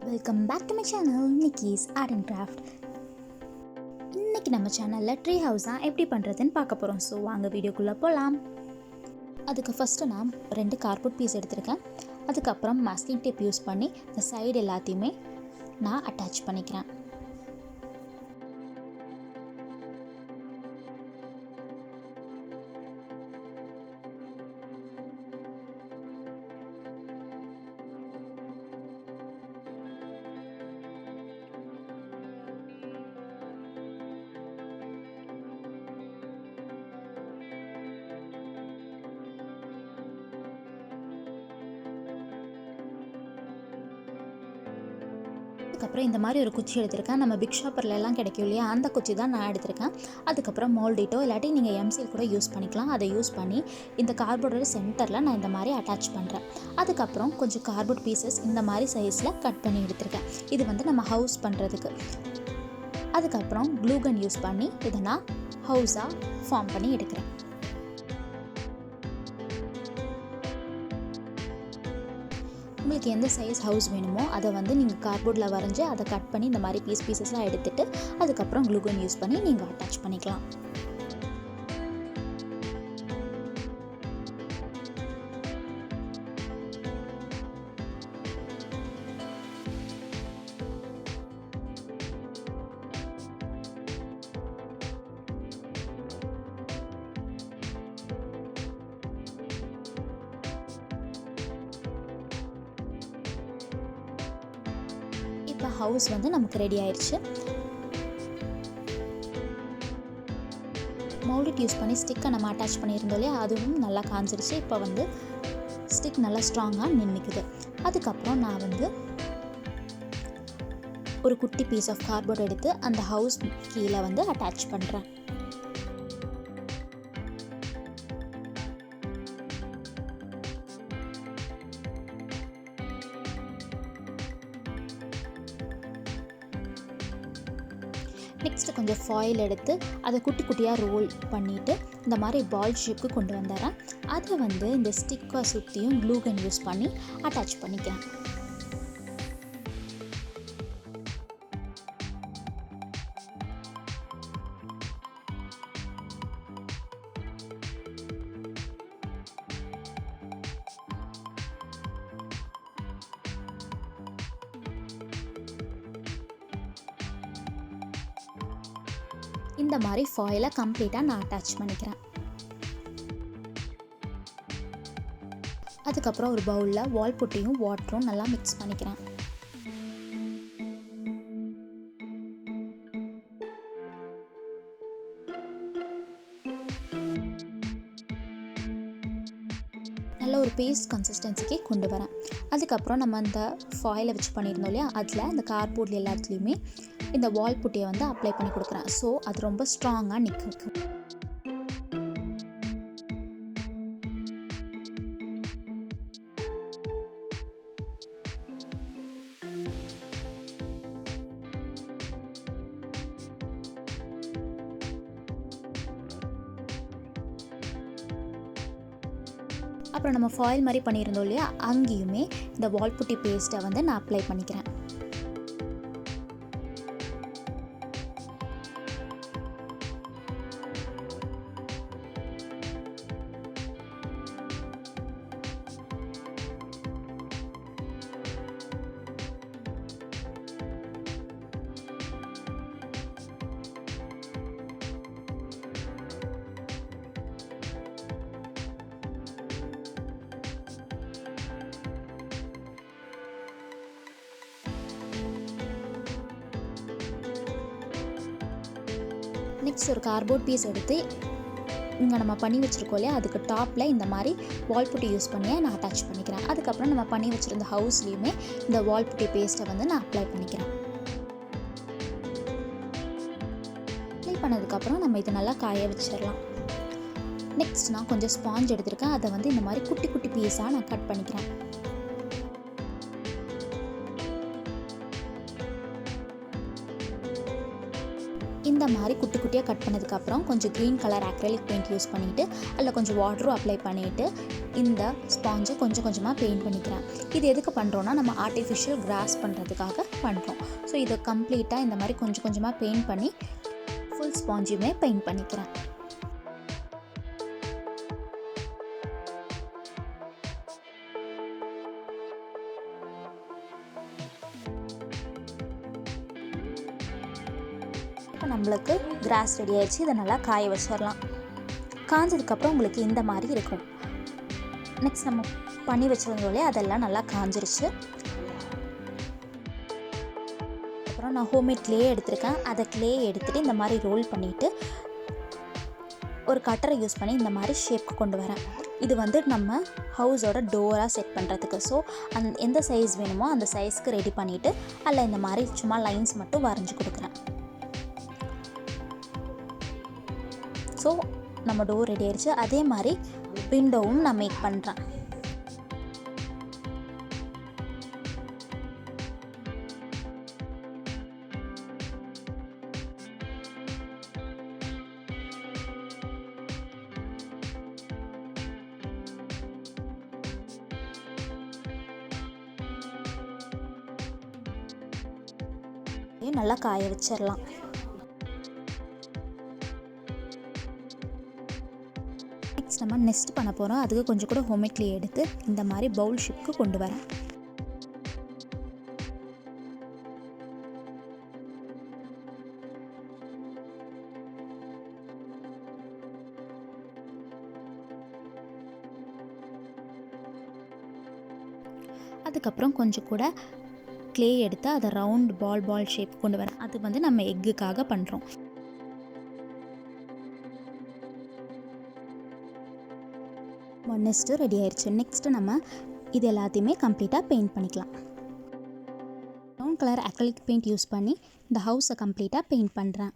Welcome back to my channel Nikki's art and craft. இன்றைக்கி நம்ம சேனலில் ட்ரீ ஹவுஸாக எப்படி பண்ணுறதுன்னு பார்க்க போகிறோம். ஸோ வாங்க வீடியோக்குள்ளே போகலாம். அதுக்கு ஃபஸ்ட்டு நான் 2 கார்ட்போர்ட் பீஸ் எடுத்திருக்கேன். அதுக்கப்புறம் மாஸ்கிங் டேப் யூஸ் பண்ணி இந்த சைடு எல்லாத்தையுமே நான் அட்டாச் பண்ணிக்கிறேன். அதுக்கப்புறம் இந்த மாதிரி ஒரு குச்சி எடுத்திருக்கேன். நம்ம பிக் ஷாப்பர்லாம் கிடைக்கும் இல்லையா, அந்த குச்சி தான் நான் எடுத்திருக்கேன். அதுக்கப்புறம் மோல்டிட்டோ இல்லாட்டி நீங்கள் எம்சில் கூட யூஸ் பண்ணிக்கலாம். அதை யூஸ் பண்ணி இந்த கார்ட்போர்டோட சென்டரில் நான் இந்த மாதிரி அட்டாச் பண்ணுறேன். அதுக்கப்புறம் கொஞ்சம் கார்ட்போர்ட் பீசஸ் இந்த மாதிரி சைஸில் கட் பண்ணி எடுத்திருக்கேன். இது வந்து நம்ம ஹவுஸ் பண்ணுறதுக்கு. அதுக்கப்புறம் க்ளூகன் யூஸ் பண்ணி இதை நான் ஹவுஸாக ஃபார்ம் பண்ணி எடுக்கிறேன். உங்களுக்கு எந்த சைஸ் ஹவுஸ் வேணுமோ அதை வந்து நீங்கள் கார்ட்போர்டில் வரைஞ்சி அதை கட் பண்ணி இந்த மாதிரி பீசஸ்லாம் எடுத்துகிட்டு அதுக்கப்புறம் க்ளூகன் யூஸ் பண்ணி நீங்கள் அட்டாச் பண்ணிக்கலாம். இப்போ ஹவுஸ் வந்து நமக்கு ரெடி ஆயிடுச்சு. மோல்டிட் யூஸ் பண்ணி ஸ்டிக்கை நம்ம அட்டாச் பண்ணியிருந்தோம் இல்லையா, அதுவும் நல்லா காஞ்சிருச்சு. இப்போ வந்து ஸ்டிக் நல்லா ஸ்ட்ராங்காக நின்றுக்குது. அதுக்கப்புறம் நான் வந்து ஒரு குட்டி பீஸ் ஆஃப் கார்ட்போர்ட் எடுத்து அந்த ஹவுஸ் கீழே வந்து அட்டாச் பண்ணுறேன். நெக்ஸ்ட்டு கொஞ்சம் ஃபாயில் எடுத்து அதை குட்டி குட்டியாக ரோல் பண்ணிவிட்டு இந்த மாதிரி பால் ஷேப்புக்கு கொண்டு வந்துடுறேன். அதை வந்து இந்த ஸ்டிக்கை சுற்றியும் க்ளூகன் யூஸ் பண்ணி அட்டாச் பண்ணிக்கிறேன். இந்த மாதிரி ஃபாயிலை கம்ப்ளீட்டாக நான் அட்டாச் பண்ணிக்கிறேன். அதுக்கப்புறம் ஒரு பவுலில் வால் புட்டியும் வாட்டரும் நல்லா மிக்ஸ் பண்ணிக்கிறேன். நல்ல ஒரு பேஸ்ட் கன்சிஸ்டன்சிக்கே கொண்டு வரேன். அதுக்கப்புறம் நம்ம அந்த ஃபாயிலை வச்சு பண்ணியிருந்தோம் இல்லையா, அதில் இந்த கார்ட்போர்டில் எல்லாத்துலேயுமே இந்த வால் புட்டியை வந்து அப்ளை பண்ணி கொடுக்குறேன். ஸோ அது ரொம்ப ஸ்ட்ராங்காக நிற்கும். அப்புறம் நம்ம ஃபாயில் மாதிரி பண்ணியிருந்தோம் இல்லையா, அங்கேயுமே இந்த வால் புட்டி பேஸ்ட்டை வந்து நான் அப்ளை பண்ணிக்கிறேன். நெக்ஸ்ட் ஒரு கார்ட்போர்ட் பீஸ் எடுத்து இங்கே நம்ம பண்ணி வச்சுருக்கோம் இல்லையா, அதுக்கு டாப்பில் இந்த மாதிரி வால் புட்டி யூஸ் பண்ணி நான் அட்டாச் பண்ணிக்கிறேன். அதுக்கப்புறம் நம்ம பண்ணி வச்சுருந்த ஹவுஸ்லேயுமே இந்த வால் புட்டி பேஸ்ட்டை வந்து நான் அப்ளை பண்ணிக்கிறேன். அப்ளை பண்ணதுக்கப்புறம் நம்ம இதை நல்லா காய வச்சிடலாம். நெக்ஸ்ட் நான் கொஞ்சம் ஸ்பாஞ்ச் எடுத்திருக்கேன். அதை வந்து இந்த மாதிரி குட்டி குட்டி பீஸாக நான் கட் பண்ணிக்கிறேன். இந்த மாதிரி குட்டி குட்டியாக கட் பண்ணதுக்கப்புறம் கொஞ்சம் green colour acrylic paint use பண்ணிவிட்டு அதில் கொஞ்சம் வாட்டரும் அப்ளை பண்ணிவிட்டு இந்த ஸ்பாஞ்சை கொஞ்சம் கொஞ்சமாக பெயிண்ட் பண்ணிக்கிறேன். இது எதுக்கு பண்ணுறோன்னா நம்ம ஆர்டிஃபிஷியல் கிராஸ் பண்ணுறதுக்காக பண்ணுறோம். ஸோ இதை கம்ப்ளீட்டாக இந்த மாதிரி கொஞ்சம் கொஞ்சமாக பெயிண்ட் பண்ணி ஃபுல் ஸ்பாஞ்சுமே பெயிண்ட் பண்ணிக்கிறேன். இப்போ நம்மளுக்கு கிராஸ் ரெடி ஆயிடுச்சு. இதை நல்லா காய வச்சிடலாம். காஞ்சதுக்கப்புறம் உங்களுக்கு இந்த மாதிரி இருக்கும். நெக்ஸ்ட் நம்ம பண்ணி வச்சுருந்தோம் அதெல்லாம் நல்லா காஞ்சிருச்சு. அப்புறம் நான் ஹோம்மேட் க்ளே எடுத்திருக்கேன். அதை க்ளே எடுத்துகிட்டு இந்த மாதிரி ரோல் பண்ணிவிட்டு ஒரு கட்டரை யூஸ் பண்ணி இந்த மாதிரி ஷேப்க்கு கொண்டு வரேன். இது வந்து நம்ம ஹவுஸோட டோராக செட் பண்ணுறதுக்கு. ஸோ எந்த சைஸ் வேணுமோ அந்த சைஸ்க்கு ரெடி பண்ணிவிட்டு அதில் இந்த மாதிரி சும்மா லைன்ஸ் மட்டும் வரைஞ்சி கொடுக்குறேன். ஸோ நம்ம டோர் ரெடி ஆயிடுச்சு. அதே மாதிரி விண்டோவும் நான் மேக் பண்ணுறேன். நல்லா காய வச்சிடலாம். நெக்ஸ்ட் நம்ம நெஸ்ட் பண்ண போகிறோம். அதுக்கு கொஞ்சம் கூட ஹோம்மேட் க்ளே எடுத்து இந்த மாதிரி பவுல் ஷேப்க்கு கொண்டு வரேன். அதுக்கப்புறம் கொஞ்சம் கூட க்ளே எடுத்து அதை ரவுண்ட் பால் ஷேப் கொண்டு வரேன். அது வந்து நம்ம எக்குக்காக பண்ணுறோம். நெக்ஸ்ட்டு ரெடி ஆயிடுச்சு. நெக்ஸ்ட்டு நம்ம இது எல்லாத்தையுமே கம்ப்ளீட்டாக பெயிண்ட் பண்ணிக்கலாம். Brown colour acrylic paint use பண்ணி இந்த ஹவுஸை கம்ப்ளீட்டாக பெயிண்ட் பண்ணுறேன்.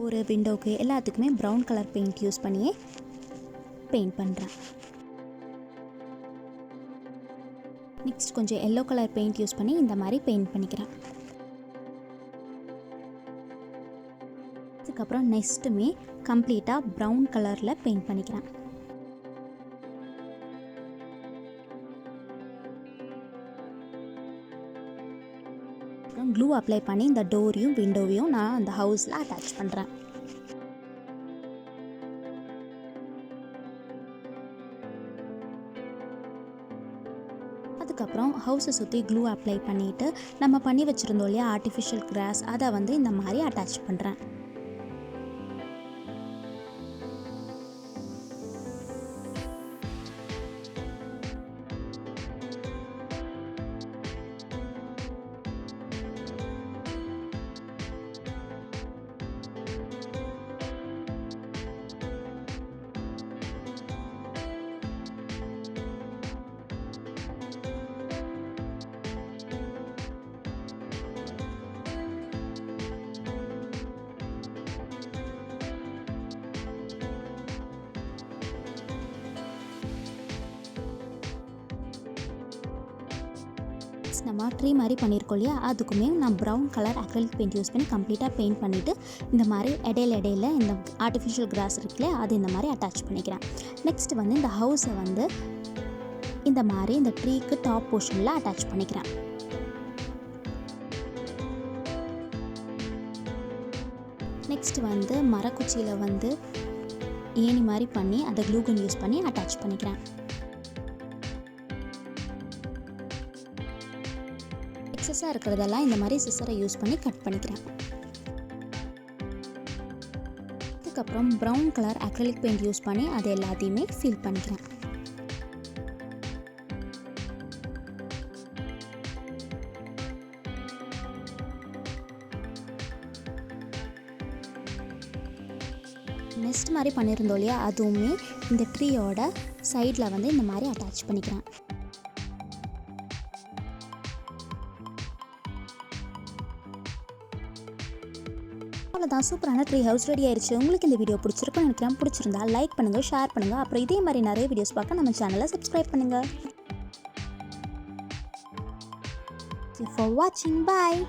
ஒரு விண்டோவுக்கு எல்லாத்துக்குமே ப்ரௌன் கலர் பெயிண்ட் யூஸ் பண்ணியே பெயிண்ட் பண்ணுறேன். நெக்ஸ்ட் கொஞ்சம் எல்லோ கலர் பெயிண்ட் யூஸ் பண்ணி இந்த மாதிரி பெயிண்ட் பண்ணிக்கிறேன். அதுக்கப்புறம் நெக்ஸ்ட்டுமே கம்ப்ளீட்டாக ப்ரௌன் கலரில் பெயிண்ட் பண்ணிக்கிறேன். அப்புறம் க்ளூ அப்ளை பண்ணி இந்த டோரையும் விண்டோவையும் நான் அந்த ஹவுஸில் அட்டாச் பண்ணுறேன். அதுக்கப்புறம் ஹவுஸை சுற்றி க்ளூ அப்ளை பண்ணிவிட்டு நம்ம பண்ணி வச்சுருந்தோம் இல்லையா ஆர்டிஃபிஷியல் கிராஸ், அதை வந்து இந்த மாதிரி அட்டாச் பண்ணுறேன். நம்ம ட்ரீ மாதிரி பண்ணியிருக்கோம் இல்லையா, அதுக்குமே நான் brown colour acrylic paint use பண்ணி கம்ப்ளீட்டாக பெயிண்ட் பண்ணிவிட்டு இந்த மாதிரி இடையில இந்த ஆர்டிஃபிஷியல் கிராஸ் இருக்குல்ல அது இந்த மாதிரி அட்டாச் பண்ணிக்கிறேன். நெக்ஸ்ட் வந்து இந்த ஹவுஸை வந்து இந்த மாதிரி இந்த ட்ரீக்கு டாப் போர்ஷனில் அட்டாச் பண்ணிக்கிறேன். நெக்ஸ்ட் வந்து மரக்குச்சியில் வந்து ஏணி மாதிரி பண்ணி அதை க்ளூகன் யூஸ் பண்ணி அட்டாச் பண்ணிக்கிறேன். எக்ஸஸாக இருக்கிறதெல்லாம் இந்த மாதிரி சிசரை யூஸ் பண்ணி கட் பண்ணிக்கிறேன். அதுக்கப்புறம் brown colour acrylic paint use பண்ணி அது எல்லாத்தையுமே ஃபில் பண்ணிக்கிறேன். நெஸ்ட் மாதிரி பண்ணியிருந்தோம் இல்லையா, அதுவுமே இந்த ட்ரீயோட சைடில் வந்து இந்த மாதிரி அட்டாச் பண்ணிக்கிறேன். அவ்வளோதான், சூப்பரான ட்ரீ ஹவுஸ் ரெடி ஆயிடுச்சு. உங்களுக்கு இந்த வீடியோ பிடிச்சிருக்குன்னு நினைக்கிறேன். பிடிச்சிருந்தா லைக் பண்ணுங்கள், ஷேர் பண்ணுங்கள். அப்புறம் இதே மாதிரி நிறைய வீடியோஸ் பார்க்க நம்ம சேனலை சப்ஸ்கிரைப் பண்ணுங்கள். தேங்க்யூ ஃபார் வாட்சிங். பாய்.